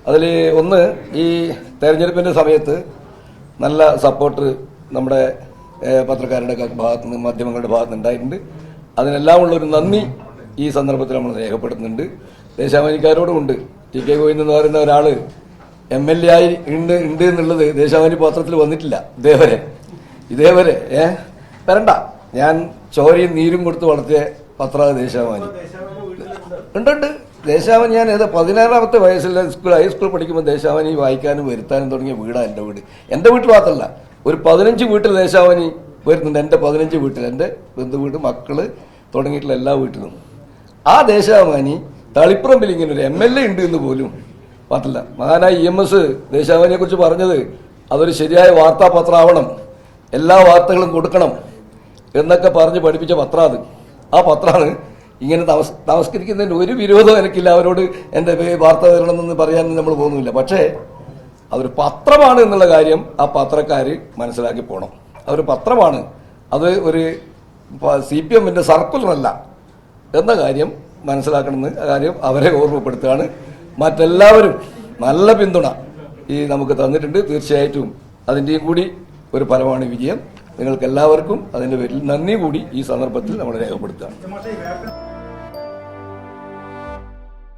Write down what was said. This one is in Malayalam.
അതിൽ ഒന്ന്, ഈ തെരഞ്ഞെടുപ്പിൻ്റെ സമയത്ത് നല്ല സപ്പോർട്ട് നമ്മുടെ പത്രക്കാരുടെ ഭാഗത്തു നിന്ന്, മാധ്യമങ്ങളുടെ ഭാഗത്ത് നിന്ന് ഉണ്ടായിട്ടുണ്ട്. അതിനെല്ലാം ഉള്ളൊരു നന്ദി ഈ സന്ദർഭത്തിൽ നമ്മൾ രേഖപ്പെടുത്തുന്നുണ്ട്. ദേശാഭിമാനിക്കാരോടുമുണ്ട്. ടി കെ ഗോവിന്ദൻ എന്ന് പറയുന്ന ഒരാൾ MLA ആയി ഉണ്ട് എന്നുള്ളത് ദേശാഭിമാനി പത്രത്തിൽ വന്നിട്ടില്ല ഇതേവരെ വരണ്ട. ഞാൻ ചോരയും നീരും കൊടുത്ത് വളർത്തിയ പത്ര ദേശാഭിമാനി ഉണ്ട്. ദേശാഭിമാനി ഞാൻ 16ാമത്തെ വയസ്സിൽ ഹൈസ്കൂൾ പഠിക്കുമ്പോൾ ദേശാഭിമാനി വായിക്കാനും വരുത്താനും തുടങ്ങിയ വീടാണ് എൻ്റെ വീട്. എൻ്റെ വീട്ടിൽ മാത്രമല്ല, ഒരു 15 വീട്ടിൽ ദേശാഭിമാനി വരുന്നുണ്ട്. എൻ്റെ 15 വീട്ടിൽ, എൻ്റെ ബന്ധു വീട്, മക്കള് തുടങ്ങിയിട്ടുള്ള എല്ലാ വീട്ടിലും. ആ ദേശാഭിമാനി തളിപ്പറമ്പിൽ ഇങ്ങനെ ഒരു MLA ഉണ്ട് എന്ന് പോലും പറ്റില്ല. മഹാനായ EMS ദേശാഭിമാനിയെ കുറിച്ച് പറഞ്ഞത് അതൊരു ശരിയായ വാർത്താപത്രമാവണം, എല്ലാ വാർത്തകളും കൊടുക്കണം എന്നൊക്കെ പറഞ്ഞ് പഠിപ്പിച്ച പത്രം അത്. ആ പത്രമാണ് ഇങ്ങനെ നമസ്കരിക്കുന്നതിന് ഒരു വിരോധം എനിക്കില്ല. അവരോട് എൻ്റെ വാർത്ത വരണമെന്ന് പറയാൻ നമ്മൾ പോകുന്നില്ല. പക്ഷേ അതൊരു പത്രമാണ് എന്നുള്ള കാര്യം ആ പത്രക്കാർ മനസ്സിലാക്കി പോകണം. അതൊരു പത്രമാണ്, അത് ഒരു CPMന്റെ സർക്കുലറല്ല എന്ന കാര്യം മനസ്സിലാക്കണമെന്ന് കാര്യം അവരെ ഓർമ്മപ്പെടുത്തുകയാണ്. മറ്റെല്ലാവരും നല്ല പിന്തുണ നമുക്ക് തന്നിട്ടുണ്ട്. തീർച്ചയായിട്ടും അതിൻ്റെയും കൂടി ഒരു ഫലമാണ് വിജയം. നിങ്ങൾക്ക് എല്ലാവർക്കും അതിൻ്റെ പേരിൽ നന്ദി കൂടി ഈ സന്ദർഭത്തിൽ നമ്മൾ രേഖപ്പെടുത്തുകയാണ്.